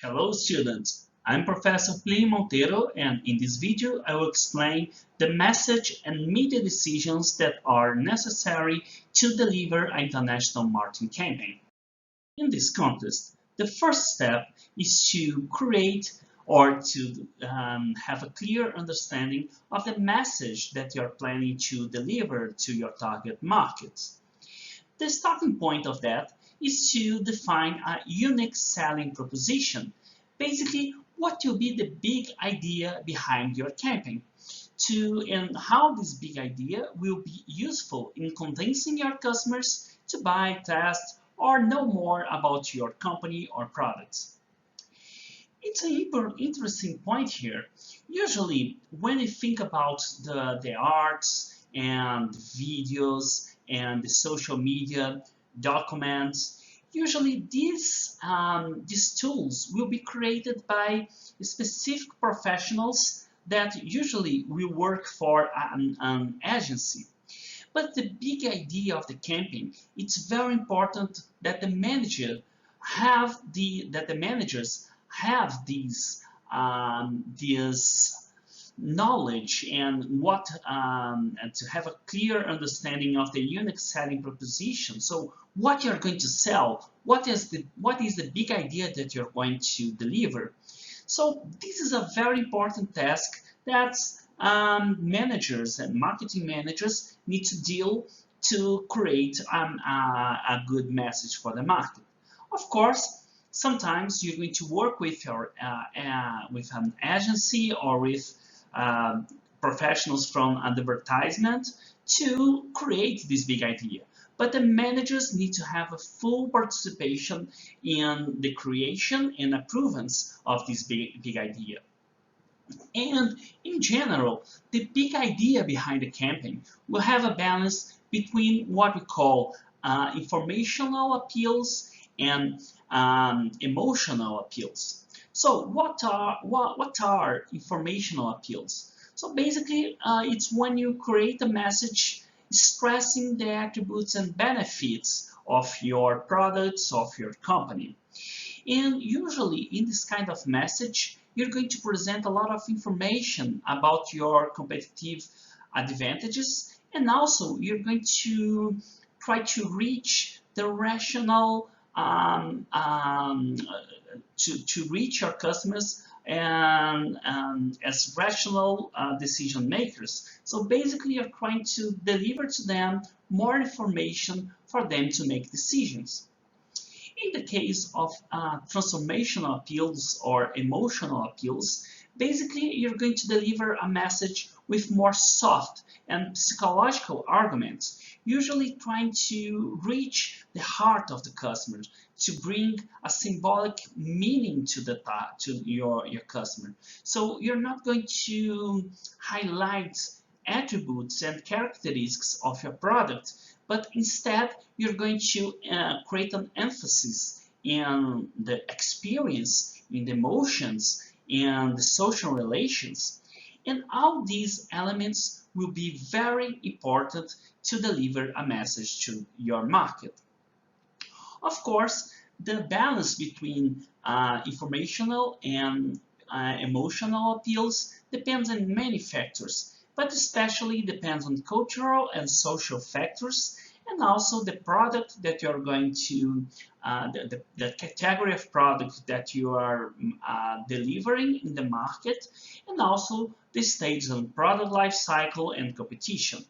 Hello students, I'm Professor Pli Monteiro and in this video I will explain the message and media decisions that are necessary to deliver an international marketing campaign. In this context, the first step is to create or to have a clear understanding of the message that you're planning to deliver to your target market. The starting point of that is to define a unique selling proposition. Basically, what will be the big idea behind your campaign and how this big idea will be useful in convincing your customers to buy, test, or know more about your company or products. It's an interesting point here. Usually, when you think about the arts and videos and the social media documents, usually these tools will be created by specific professionals that usually will work for an agency. But the big idea of the campaign, it's very important that the managers have this knowledge and to have a clear understanding of the unique selling proposition. So what you're going to sell, what is the big idea that you're going to deliver. So this is a very important task that managers and marketing managers need to deal to create a good message for the market. Of course, sometimes you're going to work with an agency or with professionals from advertisement to create this big idea. But the managers need to have a full participation in the creation and approvals of this big idea. And in general, the big idea behind the campaign will have a balance between what we call informational appeals and emotional appeals. So what are informational appeals? So basically, it's when you create a message stressing the attributes and benefits of your products, of your company. And usually in this kind of message, you're going to present a lot of information about your competitive advantages, and also you're going to try to reach the rational to reach your customers and as rational decision makers. So basically, you're trying to deliver to them more information for them to make decisions. In the case of transformational appeals or emotional appeals, basically you're going to deliver a message with more soft and psychological arguments, usually trying to reach the heart of the customer, to bring a symbolic meaning to your customer. So you're not going to highlight attributes and characteristics of your product, but instead you're going to create an emphasis in the experience, in the emotions, and the social relations. And all these elements will be very important to deliver a message to your market. Of course, the balance between informational and emotional appeals depends on many factors, but especially depends on cultural and social factors, and also the product that you're going to, the category of product that you are delivering in the market, and also the stage of product life cycle and competition.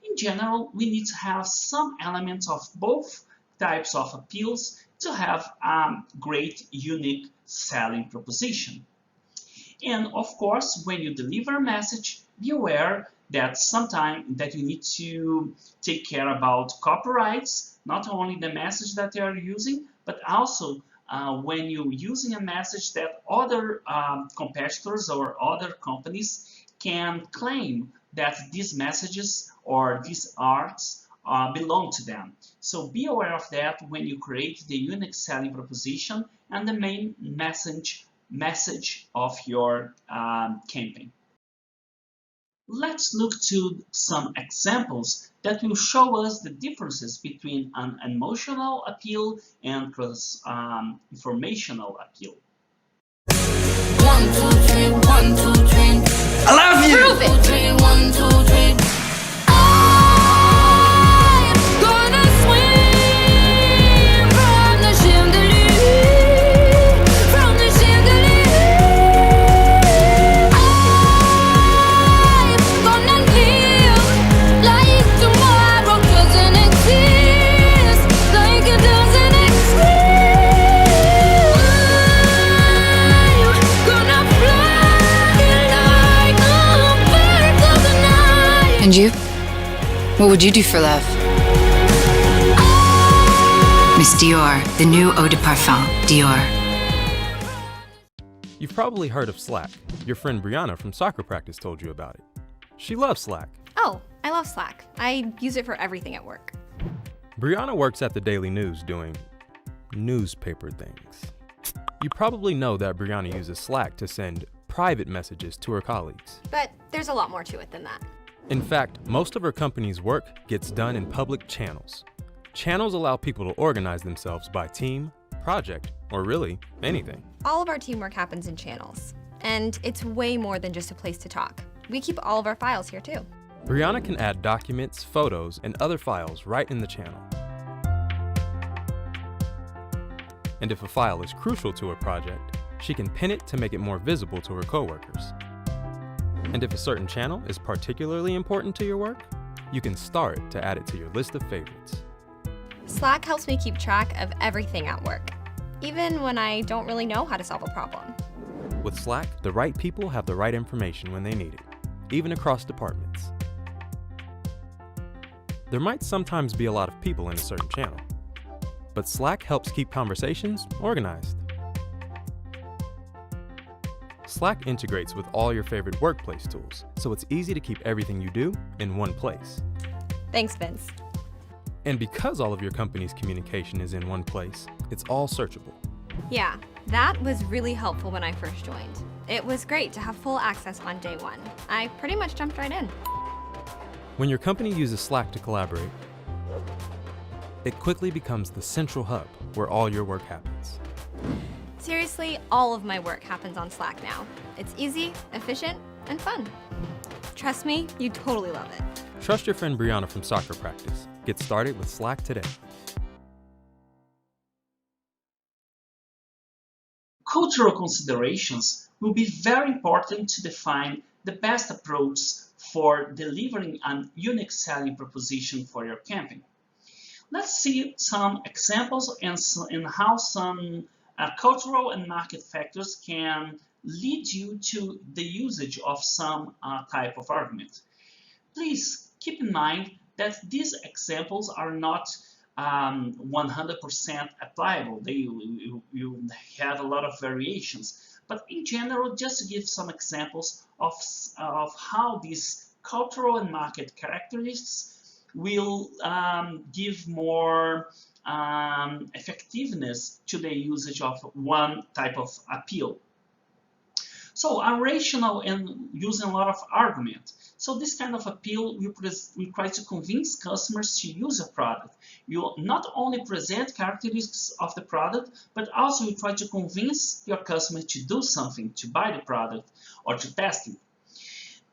In general, we need to have some elements of both types of appeals to have a great unique selling proposition. And of course, when you deliver a message, be aware that sometimes that you need to take care about copyrights, not only the message that you are using, but also when you're using a message that other competitors or other companies can claim that these messages or these arts belong to them. So be aware of that when you create the unique selling proposition and the main message of your campaign. Let's look to some examples that will show us the differences between an emotional appeal and informational appeal. I love you! Prove it! And you? What would you do for love? Miss Dior, the new eau de parfum, Dior. You've probably heard of Slack. Your friend Brianna from soccer practice told you about it. She loves Slack. Oh, I love Slack. I use it for everything at work. Brianna works at the Daily News doing newspaper things. You probably know that Brianna uses Slack to send private messages to her colleagues. But there's a lot more to it than that. In fact, most of her company's work gets done in public channels. Channels allow people to organize themselves by team, project, or really anything. All of our teamwork happens in channels. And it's way more than just a place to talk. We keep all of our files here too. Brianna can add documents, photos, and other files right in the channel. And if a file is crucial to a project, she can pin it to make it more visible to her coworkers. And if a certain channel is particularly important to your work, you can star it to add it to your list of favorites. Slack helps me keep track of everything at work, even when I don't really know how to solve a problem. With Slack, the right people have the right information when they need it, even across departments. There might sometimes be a lot of people in a certain channel, but Slack helps keep conversations organized. Slack integrates with all your favorite workplace tools, so it's easy to keep everything you do in one place. Thanks, Vince. And because all of your company's communication is in one place, it's all searchable. Yeah, that was really helpful when I first joined. It was great to have full access on day one. I pretty much jumped right in. When your company uses Slack to collaborate, it quickly becomes the central hub where all your work happens. Seriously, all of my work happens on Slack now. It's easy, efficient, and fun. Trust me, you totally love it. Trust your friend Brianna from soccer practice. Get started with Slack today. Cultural considerations will be very important to define the best approach for delivering a unique selling proposition for your campaign. Let's see some examples and how some cultural and market factors can lead you to the usage of some type of argument. Please keep in mind that these examples are not 100% applicable. You have a lot of variations. But in general, just to give some examples of how these cultural and market characteristics will give more effectiveness to the usage of one type of appeal. So are rational and using a lot of argument. So this kind of appeal will try to convince customers to use a product. You not only present characteristics of the product, but also you try to convince your customer to do something, to buy the product or to test it.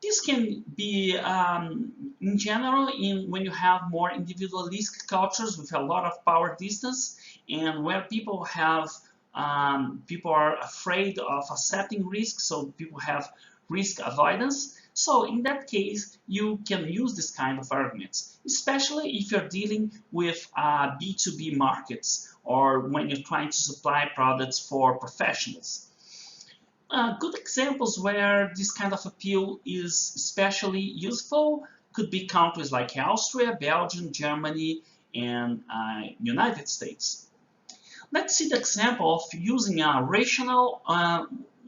This can be, in general, when you have more individualistic cultures with a lot of power distance, and where people are afraid of accepting risk, so people have risk avoidance. So in that case, you can use this kind of arguments, especially if you're dealing with B2B markets or when you're trying to supply products for professionals. Good examples where this kind of appeal is especially useful could be countries like Austria, Belgium, Germany, and United States. Let's see the example of using a rational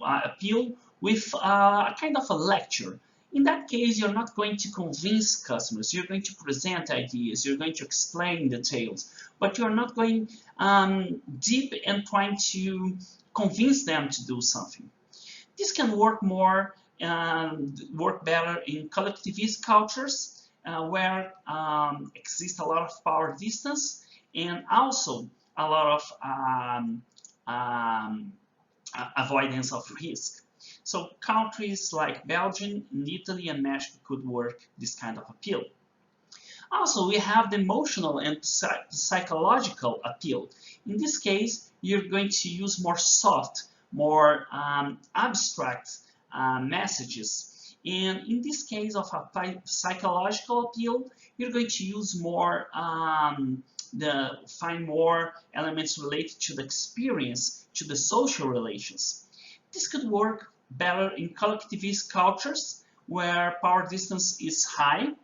appeal with a kind of a lecture. In that case, you're not going to convince customers. You're going to present ideas. You're going to explain details. But you're not going deep and trying to convince them to do something. This can work better in collectivist cultures where exists a lot of power distance and also a lot of avoidance of risk. So countries like Belgium, Italy, and Mexico could work this kind of appeal. Also, we have the emotional and psychological appeal. In this case, you're going to use more soft, more abstract messages. And in this case of a psychological appeal, you're going to use more, find more elements related to the experience, to the social relations. This could work better in collectivist cultures where power distance is high.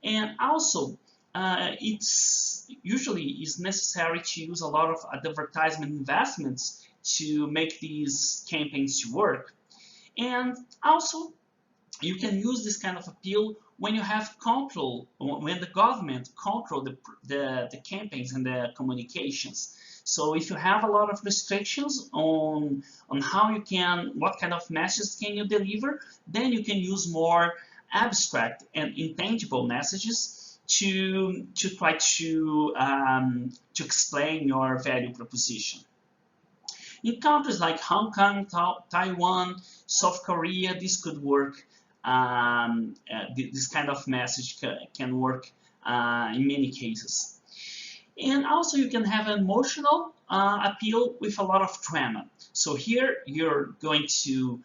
And also, it's usually is necessary to use a lot of advertisement investments to make these campaigns to work. And also, you can use this kind of appeal when you have control, when the government control the campaigns and the communications. So if you have a lot of restrictions on how you can, what kind of messages can you deliver, then you can use more abstract and intangible messages to try to explain your value proposition. In countries like Hong Kong, Taiwan, South Korea, this could work. This kind of message can work in many cases. And also you can have emotional appeal with a lot of drama. So here you're going to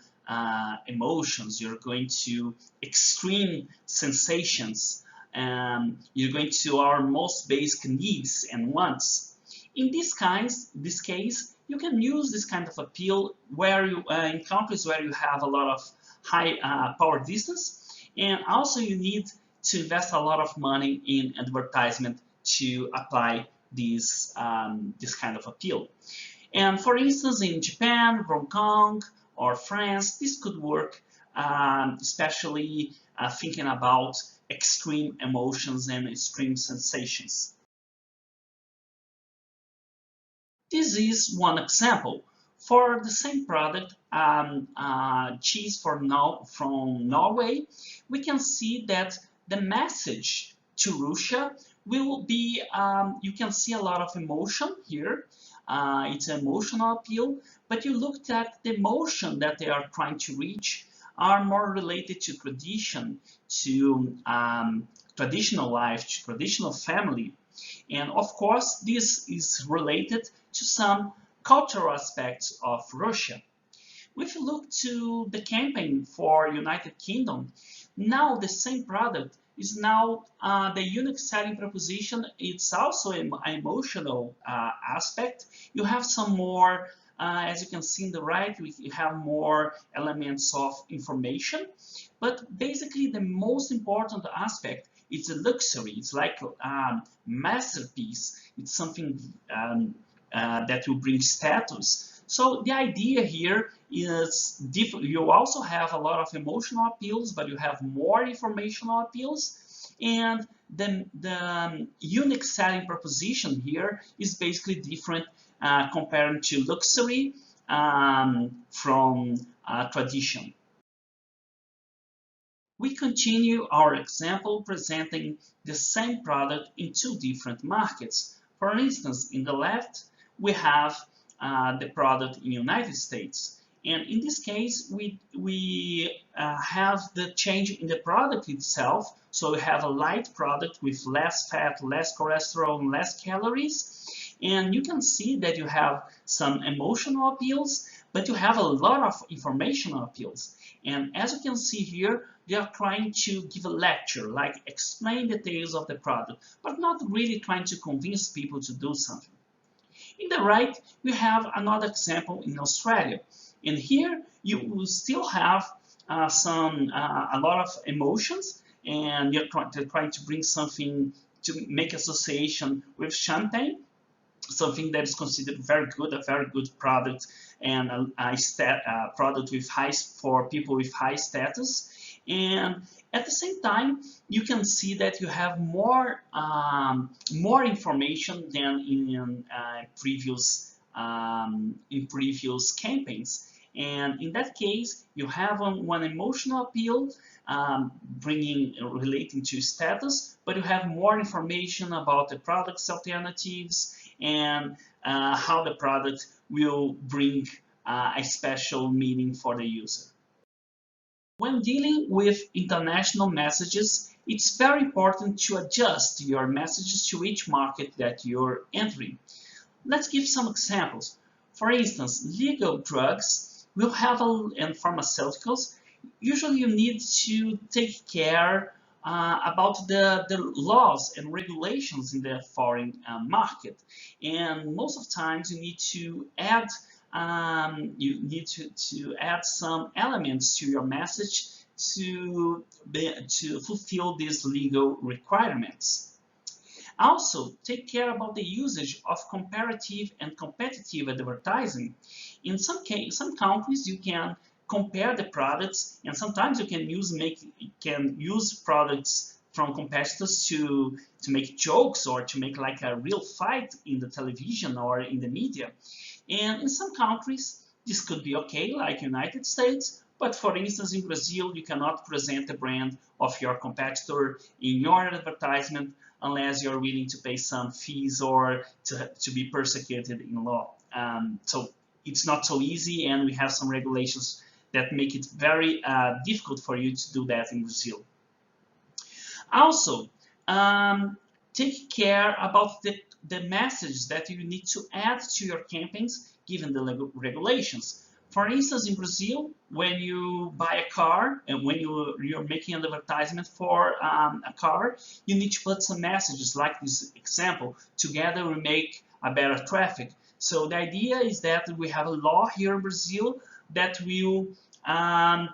emotions, you're going to extreme sensations, you're going to our most basic needs and wants. In this case, you can use this kind of appeal where you, in countries where you have a lot of high power distance, and also you need to invest a lot of money in advertisement to apply this kind of appeal. And for instance, in Japan, Hong Kong, or France, this could work, especially thinking about extreme emotions and extreme sensations. This is one example. For the same product, cheese from Norway, we can see that the message to Russia will be, you can see a lot of emotion here. It's an emotional appeal, but you looked at the emotion that they are trying to reach are more related to tradition, to traditional life, to traditional family. And of course, this is related to some cultural aspects of Russia. If you look to the campaign for United Kingdom, now the same product is now the unique selling proposition. It's also an emotional aspect. You have some more, as you can see in the right, you have more elements of information. But basically, the most important aspect is the luxury. It's like a masterpiece. It's something that will bring status. So the idea here is different. You also have a lot of emotional appeals, but you have more informational appeals. And then the unique selling proposition here is basically different compared to luxury from tradition. We continue our example presenting the same product in two different markets. For instance, in the left, we have the product in the United States. And in this case, we have the change in the product itself. So we have a light product with less fat, less cholesterol, and less calories. And you can see that you have some emotional appeals, but you have a lot of informational appeals. And as you can see here, they are trying to give a lecture, like explain details of the product, but not really trying to convince people to do something. In the right, we have another example in Australia. And here you will still have a lot of emotions, and they're trying to bring something to make association with champagne, something that is considered very good, a very good product, and a product with for people with high status. And at the same time, you can see that you have more information than in previous campaigns. And in that case, you have one emotional appeal relating to status, but you have more information about the product's alternatives and how the product will bring a special meaning for the user. When dealing with international messages, it's very important to adjust your messages to each market that you're entering. Let's give some examples. For instance, legal drugs will have and pharmaceuticals. Usually you need to take care about the laws and regulations in the foreign market. And most of the times you need to add add some elements to your message to fulfill these legal requirements. Also, take care about the usage of comparative and competitive advertising. In some countries, you can compare the products, and sometimes you can use products from competitors to make jokes or to make like a real fight in the television or in the media. And in some countries, this could be okay, like United States, but for instance, in Brazil, you cannot present the brand of your competitor in your advertisement unless you're willing to pay some fees or to be persecuted in law. So it's not so easy, and we have some regulations that make it very difficult for you to do that in Brazil. Also, take care about the message that you need to add to your campaigns given the regulations. For instance, in Brazil, when you buy a car and when you're making an advertisement for a car, you need to put some messages like this example, together we make a better traffic. So the idea is that we have a law here in Brazil that will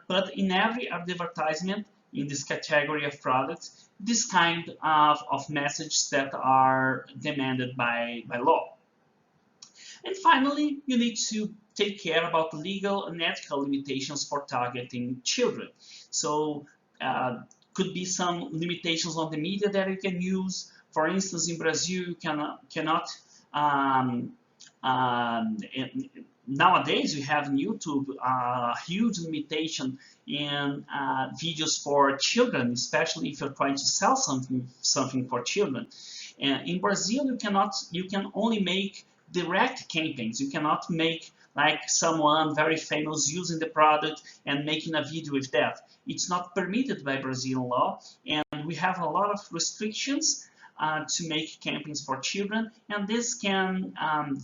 put in every advertisement in this category of products this kind of messages that are demanded by law. And finally, you need to take care about legal and ethical limitations for targeting children. So could be some limitations on the media that you can use. For instance, in Brazil, you cannot nowadays we have in YouTube a huge limitation in videos for children, especially if you're trying to sell something for children. And in Brazil, you can only make direct campaigns. You cannot make like someone very famous using the product and making a video with that. It's not permitted by Brazilian law, and we have a lot of restrictions to make campaigns for children, and this can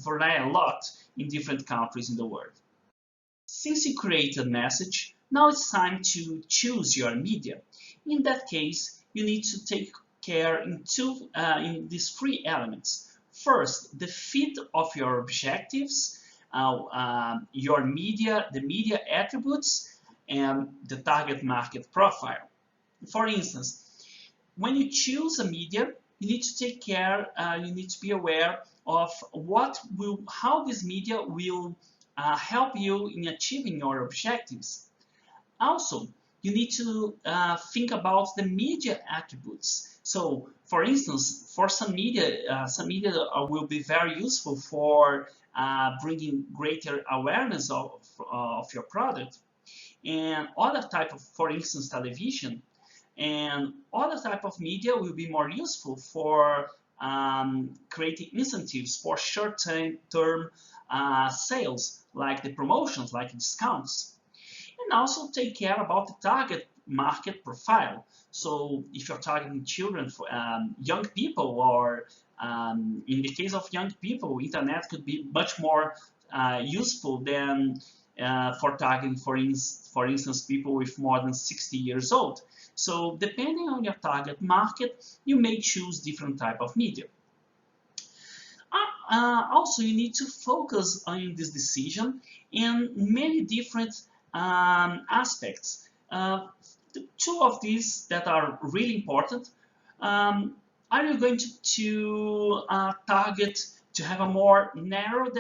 vary a lot in different countries in the world. Since you created a message, now it's time to choose your media. In that case, you need to take care in these three elements. First, the fit of your objectives, your media, the media attributes, and the target market profile. For instance, when you choose a media, you need to take care, you need to be aware of how this media will help you in achieving your objectives. Also, you need to think about the media attributes. So, for instance, for some media will be very useful for bringing greater awareness of your product. And other type of, for instance, television, and other type of media will be more useful for creating incentives for short-term sales, like the promotions, like discounts. And also take care about the target market profile. So if you're targeting children, young people, or in the case of young people, internet could be much more useful than for targeting, for instance, people with more than 60 years old. So depending on your target market, you may choose different type of media. Also, you need to focus on this decision in many different aspects. Two of these that are really important. Are you going to target to have a more narrow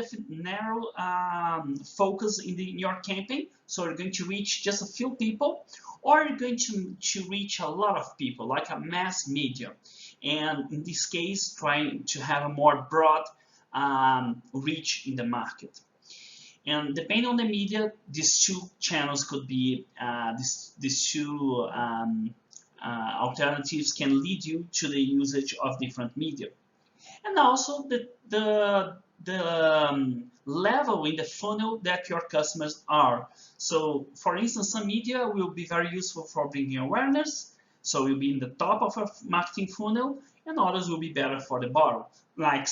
focus in your campaign? So you're going to reach just a few people, or you're going to reach a lot of people, like a mass media. And in this case, trying to have a more broad reach in the market. And depending on the media, these two channels could be, these two alternatives can lead you to the usage of different media. And also the level in the funnel that your customers are. So for instance, some media will be very useful for bringing awareness, so will be in the top of a marketing funnel, and others will be better for the bottom, like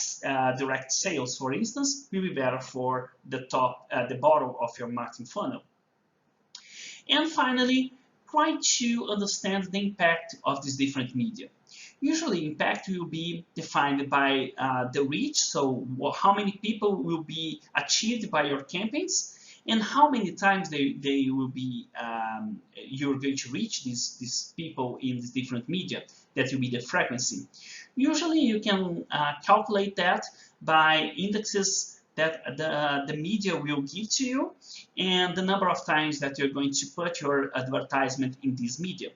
direct sales, for instance, will be better for the top, the bottom of your marketing funnel. And finally, try to understand the impact of these different media. Usually, impact will be defined by the reach, so how many people will be achieved by your campaigns, and how many times they will be you're going to reach these people in these different media. That will be the frequency. Usually, you can calculate that by indexes that the media will give to you, and the number of times that you're going to put your advertisement in this media.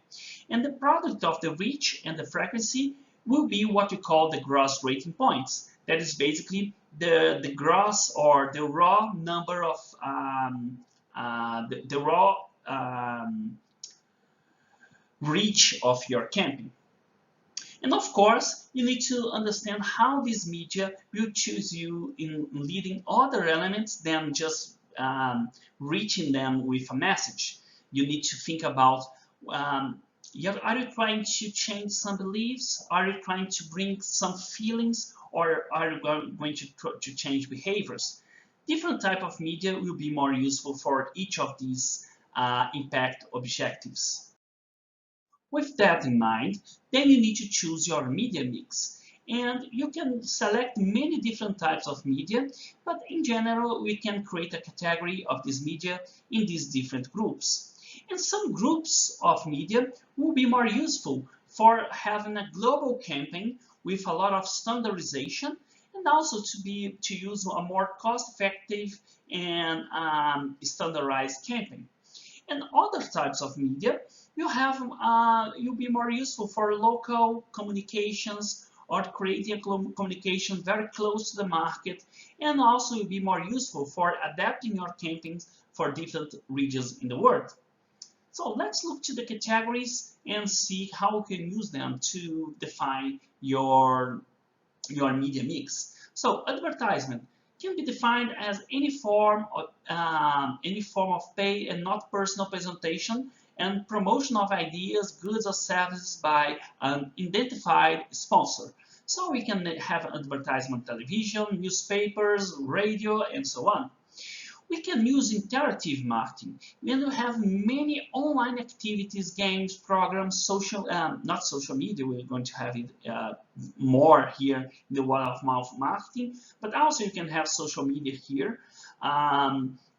And the product of the reach and the frequency will be what you call the gross rating points. That is basically the gross or the raw number of the raw reach of your campaign. And of course, you need to understand how this media will choose you in leading other elements than just reaching them with a message. You need to think about, are you trying to change some beliefs? Are you trying to bring some feelings? Or are you going to change behaviors? Different type of media will be more useful for each of these impact objectives. With that in mind, then you need to choose your media mix. And you can select many different types of media, but in general, we can create a category of this media in these different groups. And some groups of media will be more useful for having a global campaign with a lot of standardization, and also to use a more cost-effective and standardized campaign. And other types of media you'll be more useful for local communications or creating a communication very close to the market, and also will be more useful for adapting your campaigns for different regions in the world. So let's look to the categories and see how we can use them to define your media mix. So advertisement can be defined as any form of pay and not personal presentation and promotion of ideas, goods, or services by an identified sponsor. So we can have advertisement television, newspapers, radio, and so on. We can use interactive marketing. When we have many online activities, games, programs, not social media, we're going to have it more here in the word-of-mouth marketing, but also you can have social media here.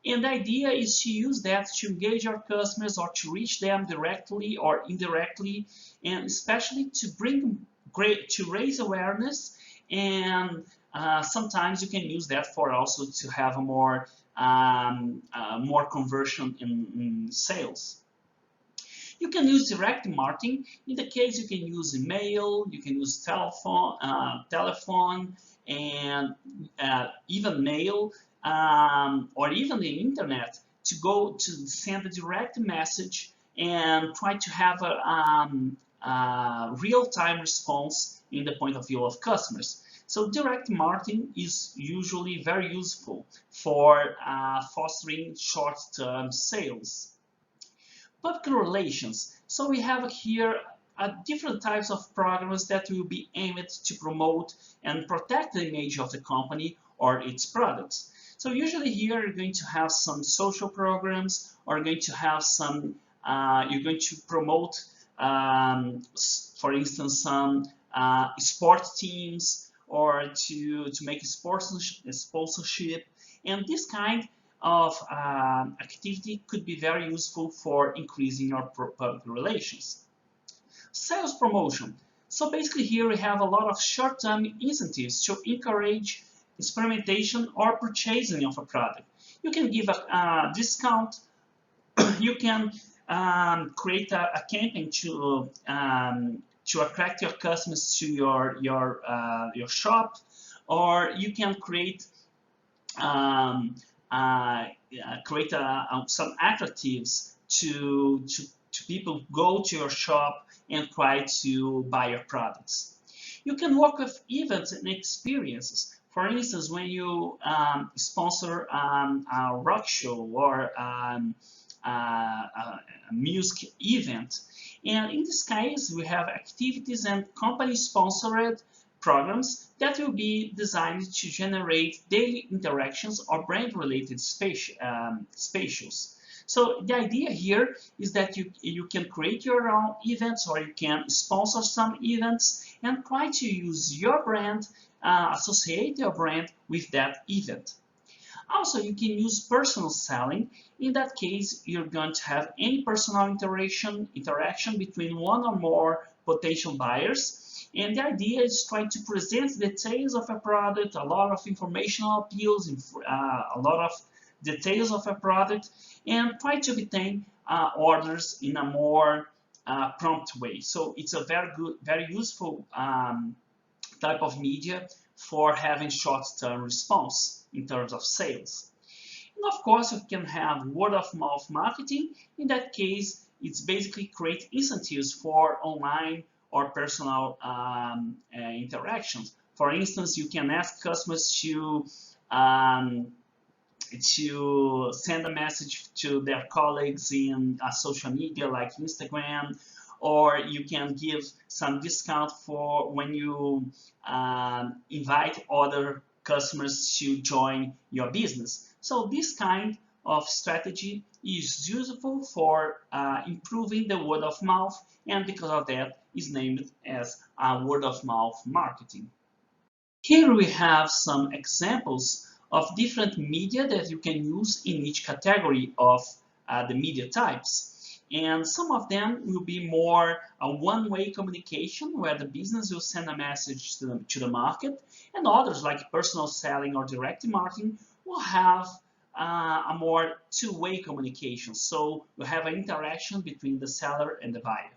And the idea is to use that to engage our customers or to reach them directly or indirectly, and especially to raise awareness. And sometimes you can use that for also to have a more conversion in sales. You can use direct marketing. In the case, you can use email, you can use telephone, and even mail, or even the internet to send a direct message and try to have a real-time response in the point of view of customers. So direct marketing is usually very useful for fostering short-term sales. Public relations. So we have here different types of programs that will be aimed to promote and protect the image of the company or its products. So usually here you're going to have some social programs, or going to have some, you're going to promote, for instance, some sport teams, or to make a sponsorship. And this kind of activity could be very useful for increasing your public relations. Sales promotion. So basically here we have a lot of short-term incentives to encourage experimentation or purchasing of a product. You can give a discount. You can create a campaign to attract your customers to your shop, or you can create some attractives to people go to your shop and try to buy your products. You can work with events and experiences. For instance, when you sponsor a rock show or a music event, and in this case, we have activities and company-sponsored programs that will be designed to generate daily interactions or brand-related spatials. So the idea here is that you can create your own events, or you can sponsor some events and try to use your brand, associate your brand with that event. Also, you can use personal selling. In that case, you're going to have any personal interaction between one or more potential buyers. And the idea is trying to present details of a product, a lot of informational appeals, a lot of details of a product, and try to obtain orders in a more prompt way. So it's a very useful type of media for having short-term response in terms of sales. And of course, you can have word-of-mouth marketing. In that case, it's basically create incentives for online or personal interactions. For instance, you can ask customers to send a message to their colleagues in social media like Instagram, or you can give some discount for when you invite other customers to join your business. So this kind of strategy is useful for improving the word of mouth, and because of that is named as word of mouth marketing. Here we have some examples of different media that you can use in each category of the media types. And some of them will be more a one-way communication where the business will send a message to the market, and others like personal selling or direct marketing will have a more two-way communication. So you have an interaction between the seller and the buyer.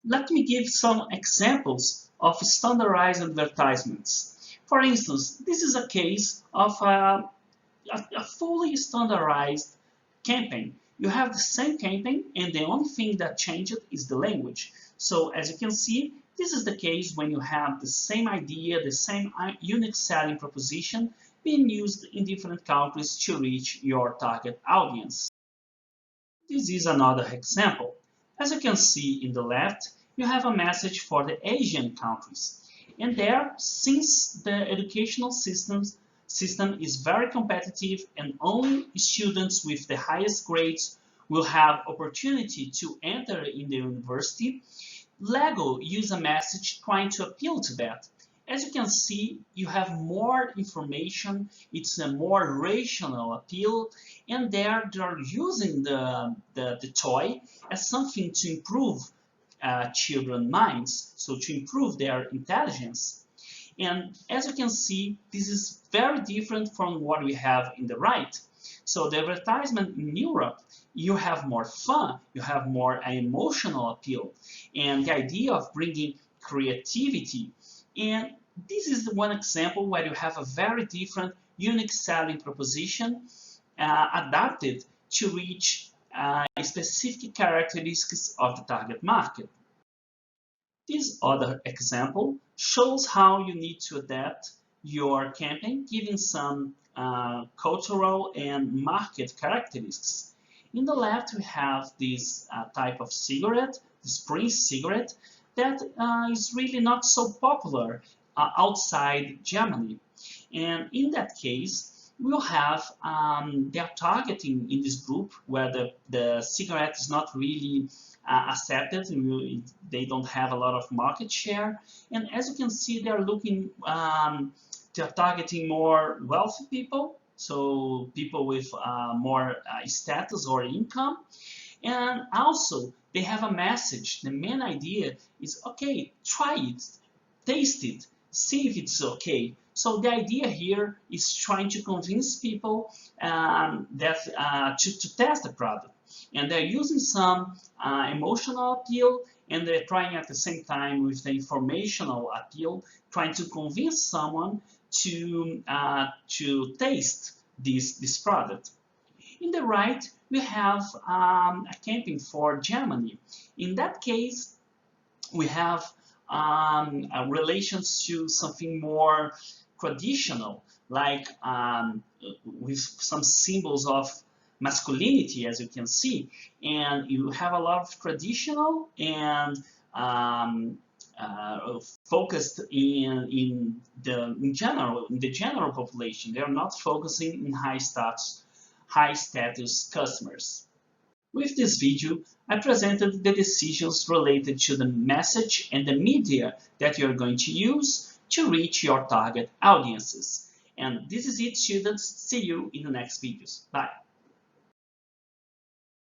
Let me give some examples of standardized advertisements. For instance, this is a case of a fully standardized campaign. You have the same campaign, and the only thing that changed is the language. So as you can see, this is the case when you have the same idea, the same unique selling proposition being used in different countries to reach your target audience. This is another example. As you can see in the left, you have a message for the Asian countries. And there, since the educational system is very competitive and only students with the highest grades will have opportunity to enter in the university, Lego use a message trying to appeal to that. As you can see, you have more information, it's a more rational appeal, and they're using the toy as something to improve children's minds, so to improve their intelligence. And as you can see, this is very different from what we have in the right. So the advertisement in Europe, you have more fun, you have more emotional appeal, and the idea of bringing creativity. And this is the one example where you have a very different unique selling proposition adapted to reach specific characteristics of the target market. This other example shows how you need to adapt your campaign given some cultural and market characteristics. In the left, we have this type of cigarette, the Prince cigarette, that is really not so popular outside Germany. And in that case, we'll have their targeting in this group where the cigarette is not really accepted, they don't have a lot of market share. And as you can see, they're looking, they're targeting more wealthy people, so people with more status or income. And also, they have a message. The main idea is, okay, try it, taste it, see if it's okay. So the idea here is trying to convince people that to test the product. And they're using some emotional appeal, and they're trying at the same time with the informational appeal, trying to convince someone to taste this product. In the right, we have a campaign for Germany. In that case, we have relations to something more traditional, like with some symbols of masculinity, as you can see, and you have a lot of traditional and focused in the general population. They are not focusing in high status customers. With this video, I presented the decisions related to the message and the media that you are going to use to reach your target audiences. And this is it, students. See you in the next videos. Bye.